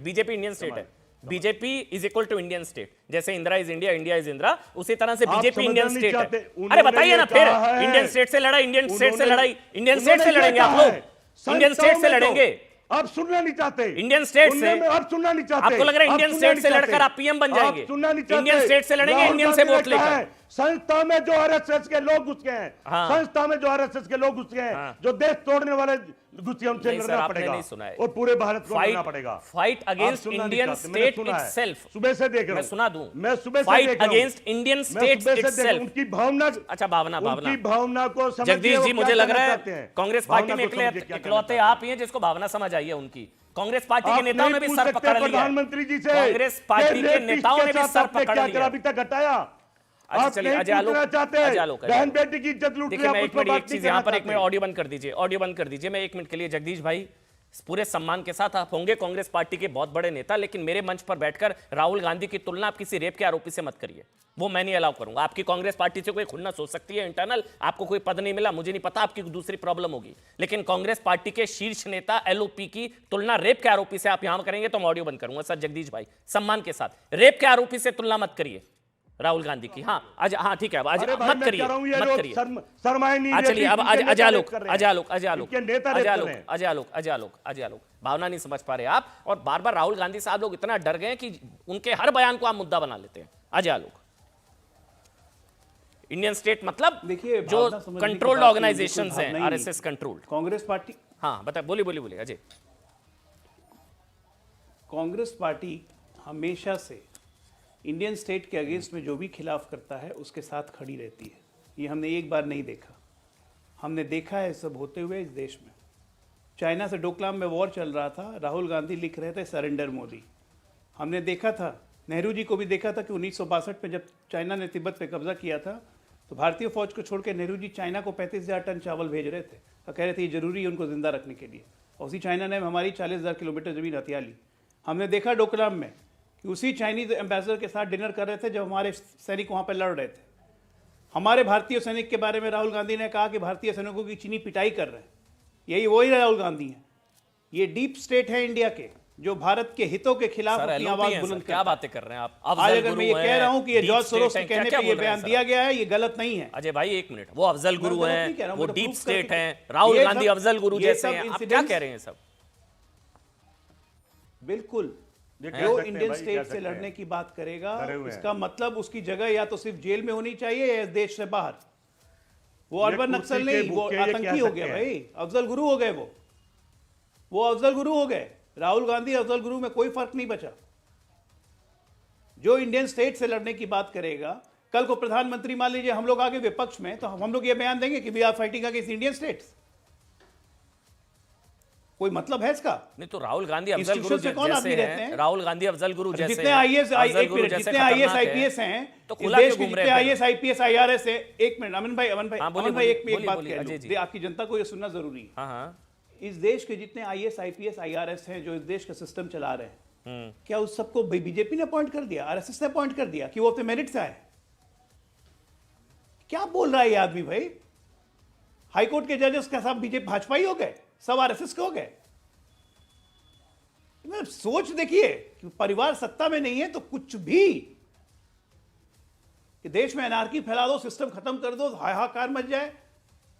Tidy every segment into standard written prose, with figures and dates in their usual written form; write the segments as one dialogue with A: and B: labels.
A: BJP Indian state है। BJP is equal to Indian state. जैसे Indira is India, India is Indira, उसी तरह से बीजेपी इंडियन स्टेट है। अरे बताइए ना फिर, इंडियन स्टेट से लड़ाई, इंडियन स्टेट से लड़ाई, इंडियन स्टेट से लड़ेंगे आप लोग, इंडियन स्टेट से लड़ेंगे।
B: आप सुनना नहीं चाहते
A: इंडियन स्टेट से,
B: आप सुनना नहीं चाहते।
A: आपको लग रहा है इंडियन स्टेट से लड़कर आप पीएम बन जाएंगे? इंडियन स्टेट से लड़ेंगे, इंडियन से वोट लेकर।
B: संस्था में जो आरएसएस के लोग घुस गए हैं, संस्था में जो आरएसएस के लोग घुस गए हैं, जो देश तोड़ने वाले घुस गए, उनसे लड़ना पड़ेगा और पूरे भारत को लड़ना पड़ेगा।
A: Fight against Indian state itself.
B: सुबह से देख रहा हूं,
A: मैं सुना दूं,
B: मैं सुबह से
A: fight against Indian state itself.
B: उनकी भावना,
A: अच्छा भावना,
B: उनकी भावना को समझिए।
A: जगदीश जी, मुझे लग रहा है कांग्रेस पार्टी में इकलौते आप ही हैं जिसको भावना समझ आई है उनकी। कांग्रेस पार्टी के नेताओं ने भी सर पकड़ लिया।
B: प्रधानमंत्री जी से
A: कांग्रेस पार्टी के नेताओं ने भी सर पकड़ लिया।
B: अभी तक हटाया।
A: आप नहीं पूछना
B: चाहते, बहन बेटी की इज्जत लूट रहे हैं।
A: एक चीज यहाँ पर, एक मिनट ऑडियो बंद कर दीजिए, ऑडियो बंद कर दीजिए। मैं 1 मिनट के लिए, जगदीश भाई, पूरे सम्मान के साथ, आप होंगे कांग्रेस पार्टी के बहुत बड़े नेता, लेकिन मेरे मंच पर बैठकर राहुल गांधी की तुलना आप किसी रेप के आरोपी से मत करिए, वो मैं नहीं अलाउ करूंगा। आपकी कांग्रेस पार्टी से कोई खुन्नस हो सकती है इंटरनल, आपको कोई पद नहीं मिला, मुझे नहीं पता, आपकी दूसरी प्रॉब्लम होगी, लेकिन कांग्रेस पार्टी के शीर्ष नेता एलओपी की तुलना रेप के आरोपी से आप यहां करेंगे तो मैं ऑडियो बंद करूंगा। सर जगदीश भाई, सम्मान के साथ, रेप के आरोपी से तुलना मत करिए राहुल गांधी की। हाँ हाँ ठीक है, आज मत करिए, मत करिए। चलिए अब अजालोक भावना नहीं समझ पा रहे आप, और बार बार राहुल गांधी साहब लोग इतना डर गए कि उनके हर बयान को आप मुद्दा बना लेते हैं। अजालोक, इंडियन स्टेट मतलब देखिए जो कंट्रोल्ड ऑर्गेनाइजेशंस हैं, आरएसएस कंट्रोल्ड
C: कांग्रेस पार्टी।
A: हाँ बताइए, बोलिए अजय।
C: कांग्रेस पार्टी हमेशा से इंडियन स्टेट के अगेंस्ट में जो भी खिलाफ करता है उसके साथ खड़ी रहती है। ये हमने एक बार नहीं देखा, हमने देखा है सब होते हुए इस देश में। चाइना से डोकलाम में वॉर चल रहा था, राहुल गांधी लिख रहे थे सरेंडर मोदी। हमने देखा था, नेहरू जी को भी देखा था कि 1962 में जब चाइना ने तिब्बत पे कब्जा किया था तो भारतीय फौज को छोड़ के नेहरू जी चाइना को 35,000 टन चावल भेज रहे थे और कह रहे थे ये जरूरी है उनको जिंदा रखने के लिए, और उसी चाइना ने हमारी 40,000 किलोमीटर जमीन हथिया ली। हमने देखा डोकलाम में कि उसी चाइनीज एम्बेसडर के साथ डिनर कर रहे थे जब हमारे सैनिक वहाँ पर लड़ रहे थे। हमारे भारतीय सैनिक के बारे में राहुल गांधी ने कहा कि भारतीय सैनिकों की चीनी पिटाई कर रहे हैं। यही वही राहुल गांधी हैं। ये डीप स्टेट है इंडिया के, जो भारत के हितों के खिलाफ अपनी आवाज बुलंद।
A: क्या बातें कर रहे हैं आप?
C: आज अगर मैं ये कह रहा हूं कि ये जॉर्ज सोरोस के कहने पे ये बयान दिया गया है, ये गलत नहीं है।
A: अजय भाई 1 मिनट, वो अफजल गुरु हैं, वो डीप स्टेट हैं, राहुल गांधी अफजल गुरु जैसे हैं, आप क्या कह रहे हैं सब?
C: बिल्कुल, जो इंडियन स्टेट से लड़ने की बात करेगा इसका मतलब उसकी जगह या तो सिर्फ जेल में होनी चाहिए या देश से बाहर। वो अर्बन नक्सल नहीं, वो आतंकी हो गया भाई, अफजल गुरु हो गए वो अफजल गुरु हो गए। राहुल गांधी अफजल गुरु में कोई फर्क नहीं बचा। जो इंडियन स्टेट से लड़ने की बात करेगा, कल को प्रधानमंत्री मान लीजिए हम लोग आगे विपक्ष में, तो हम लोग ये बयान देंगे कि we are fighting against Indian states. कोई मतलब है इसका?
A: नहीं तो राहुल गांधी अफजल गुरु जैसे हैं, राहुल गांधी अफजल गुरु जैसे
C: जितने आईएएस आईपीएस हैं,
A: तो
C: इस देश के जितने आईएएस आईपीएस आईआरएस है। 1 मिनट अमन भाई एक बात कह लूं, आपकी जनता को ये सुनना जरूरी है। इस देश के जितने आईएएस आईपीएस आईआरएस हैं जो इस देश का सिस्टम चला रहे हैं, क्या उस सबको बीजेपी ने अपॉइंट कर दिया, आरएसएस ने अपॉइंट कर दिया कि वो अपने मेरिट से आए? क्या बोल रहा है ये आदमी भाई? हाईकोर्ट के जजेस का सब बीजेपी भाजपा ही हो गए, सब आरएसएस के हो गए। सोच देखिए कि परिवार सत्ता में नहीं है तो कुछ भी, कि देश में एनार्की फैला दो, सिस्टम खत्म कर दो, हाहाकार मच जाए,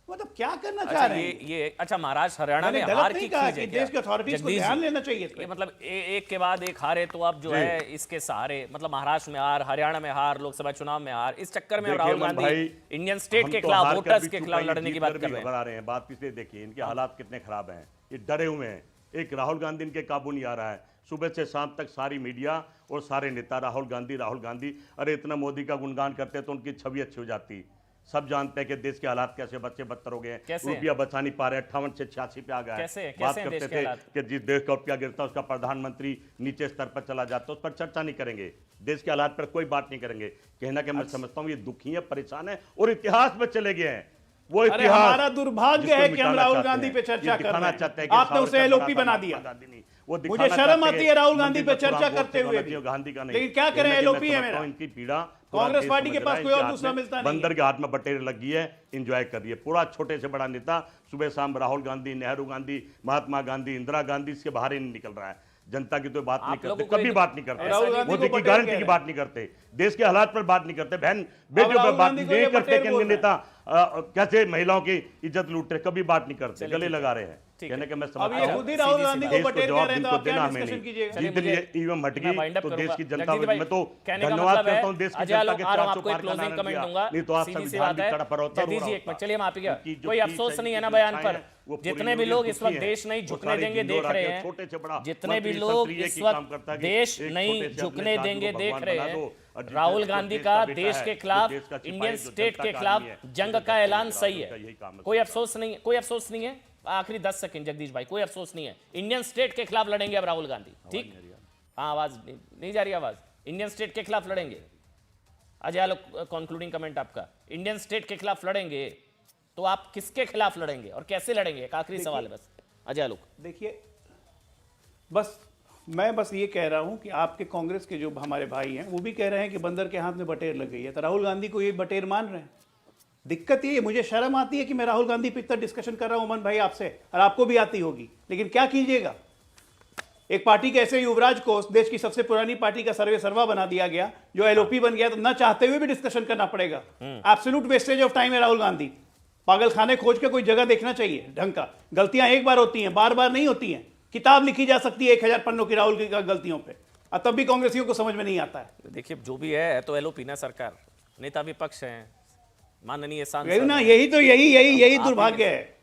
C: मतलब क्या करना चाह रहे हैं
A: ये? अच्छा महाराष्ट्र हरियाणा में हार की चीज है,
C: देश के अथॉरिटीज को ध्यान लेना चाहिए।
A: मतलब एक के बाद एक हारे तो अब जो है इसके सहारे, मतलब महाराष्ट्र में हार, हरियाणा में हार, लोकसभा चुनाव में हार, इस चक्कर में राहुल गांधी इंडियन स्टेट के खिलाफ, वोटर्स के खिलाफ लड़ने की बात कर
B: रहे हैं। बात पिछले देखिए, इनके हालात कितने खराब हैं, ये डरे हुए हैं। एक राहुल गांधी इनके काबू नहीं आ रहा है। सुबह से शाम तक सारी मीडिया और सारे नेता राहुल गांधी, अरे इतना मोदी का गुणगान करते तो उनकी छवि अच्छी हो जाती। सब जानते हैं कि देश के हालात कैसे बच्चे बदतर हो गए हैं, रुपया बचा नहीं पा रहे, 58 से 86 पे आ गया है। बात करते थे कि जिस देश का रुपया गिरता है उसका प्रधानमंत्री नीचे स्तर पर चला जाता है, उस पर चर्चा नहीं करेंगे, देश के हालात पर कोई बात नहीं करेंगे। कहना कि मैं समझता हूँ ये दुखी है, परेशान है और इतिहास में चले गए हैं। वो
C: हमारा दुर्भाग्य है कि हम राहुल गांधी पे चर्चा करना चाहते हैं, आपने उसे एलओपी बना दिया। मुझे शर्म आती है राहुल गांधी पे चर्चा करते हुए,
B: गांधी का नहीं,
C: लेकिन क्या करें, एलओपी है मेरा।
B: इनकी पीड़ा
C: कांग्रेस पार्टी के पास कोई और दूसरा मिलता नहीं।
B: बंदर के हाथ में बटेर लगी है, एंजॉय कर रही है। पूरा छोटे से बड़ा नेता सुबह शाम राहुल गांधी, नेहरू गांधी, महात्मा गांधी, इंदिरा गांधी, इसके बाहर ही नहीं निकल रहा है। जनता की तो बात नहीं
A: आप लोगों
B: करते,
A: को
B: कभी
A: एक-
B: बात नहीं करते,
C: राहुल गांधी
B: मोदी
C: को
B: की
C: पटेल
B: गारंटी
C: कह
B: की
C: रहे
B: बात नहीं करते, देश के हालात पर बात नहीं करते, बहन बेटियों
C: राहुल
B: पर बात
C: गांधी को
B: नहीं
C: ये
B: करते
C: पटेल
B: कि
C: बोल रहे
B: नेता कैसे महिलाओं की इज्जत लूट रहे, कभी बात नहीं करते, गले लगा रहे हैं।
A: ठीक
B: कहने
A: है।
B: के मैं
C: अब
B: समझता
C: ये
B: हूं,
C: खुद ही राहुल
A: सीधी सी
C: गांधी
A: बात।
C: को
B: देश को
C: पटेल कह
B: जवाब
C: रहे हैं तो
B: जिनको
C: आप क्या
B: देना हमें
C: डिस्कशन
B: नहीं,
C: कीजिएगा?
A: चलिए
B: जिस दिन
A: मुझे-
B: ये ईवीएम हट
A: मैं wind
B: गई
A: up
B: तो देश
A: करूंगा।
B: की जनता,
A: जगदीश भाई,
B: मैं तो
A: कहने का
B: धन्यवाद
A: मतलब है,
B: करता हूं देश की
A: अजय
B: जनता
A: आलोक
B: के
A: आराम
B: 400
A: आपको एक
B: पार का
A: क्लोजिंग
B: नारा
A: कमेंट
B: दिया,
A: दूंगा।
B: नहीं तो आज
A: सीधी सी
B: संविधान
A: बात
B: भी
A: है,
B: कड़ा पड़ोतर हो
A: जगदीश जी
B: रहा
A: एक मिनट,
B: होता।
A: चलिए हम आप ही का
B: उनकी जो
A: कोई
B: की
A: अफसोस
B: सही
A: नहीं है
B: की
A: ना बयान
B: व्यवस्थाएं
A: पर।
B: हैं, वो पूरी
A: जितने भी
B: यूनियन
A: लोग इस
B: दुखी
A: वक्त
B: हैं।
A: देश नहीं
B: वो
A: झुकने
B: सारी
A: देंगे
B: इंदौर
A: देख
B: आके
A: रहे हैं,
B: छोटे से बड़ा
A: जितने भी
B: मंत्री
A: लोग
B: संतरी एक
A: इस
B: ही काम
A: वक्त
B: करता है कि
A: देश
B: एक
A: नहीं
B: छोटे से अपने
A: झुकने
B: साधु को
A: देंगे देख
B: भगवान
A: रहे
B: बना दो,
A: हैं,
B: और जिस
A: राहुल
B: देश का
A: गांधी
B: देश
A: का
B: का बेटा
A: देश
B: है,
A: के
B: जो
A: खिलाफ,
B: देश का सिपाही,
A: इंडियन
B: जो
A: स्टेट
B: जनता
A: के
B: का
A: खिलाफ
B: आदमी है,
A: जंग
B: जो
A: का
B: जनता
A: ऐलान
B: का
A: सही
B: राहुल का यही
A: है।
B: काम है।
A: कोई अफसोस नहीं है, कोई अफसोस नहीं है। आखिरी 10 सेकंड जगदीश भाई, कोई अफसोस नहीं है। इंडियन स्टेट के खिलाफ लड़ेंगे अब राहुल गांधी, ठीक? हाँ, आवाज नहीं जा रही, आवाज। इंडियन स्टेट के खिलाफ लड़ेंगे। अजय आलोक, कंक्लूडिंग कमेंट आपका। इंडियन स्टेट के खिलाफ लड़ेंगे तो आप किसके खिलाफ लड़ेंगे और कैसे लड़ेंगे? एक आखिरी सवाल है बस, अजय आलोक।
C: देखिए, मैं बस ये कह रहा हूं कि आपके कांग्रेस के जो हमारे भाई हैं वो भी कह रहे हैं कि बंदर के हाथ में बटेर लग गई है, तो राहुल गांधी को ये बटेर मान रहे हैं। दिक्कत ये है, मुझे शर्म आती है कि मैं राहुल गांधी पे इतना डिस्कशन कर रहा हूं अमन भाई आपसे, और आपको भी आती होगी, लेकिन क्या कीजिएगा, एक पार्टी के ऐसे युवराज को देश की सबसे पुरानी पार्टी का सर्वे सर्वा बना दिया गया, जो एलओपी बन गया, तो ना चाहते हुए भी डिस्कशन करना पड़ेगा। एब्सोल्यूट वेस्टेज ऑफ टाइम है राहुल गांधी। पागल खाने खोज के कोई जगह देखना चाहिए ढंग का। गलतियां एक बार होती हैं, बार बार नहीं होती हैं। किताब लिखी जा सकती है 1000 पन्नों की राहुल की गलतियों पे, और तब भी कांग्रेसियों को समझ में नहीं आता है।
A: देखिए, जो भी है तो एलओपी ना सरकार, नेता विपक्ष हैं, माननीय
C: यही
A: सांसद
C: ना,
A: हैं।
C: यही
A: आप
C: दुर्भाग्य है।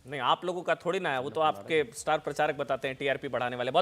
A: नहीं, आप लोगों का थोड़ी ना है, वो तो आपके स्टार प्रचारक बताते हैं, टीआरपी बढ़ाने वाले। बहुत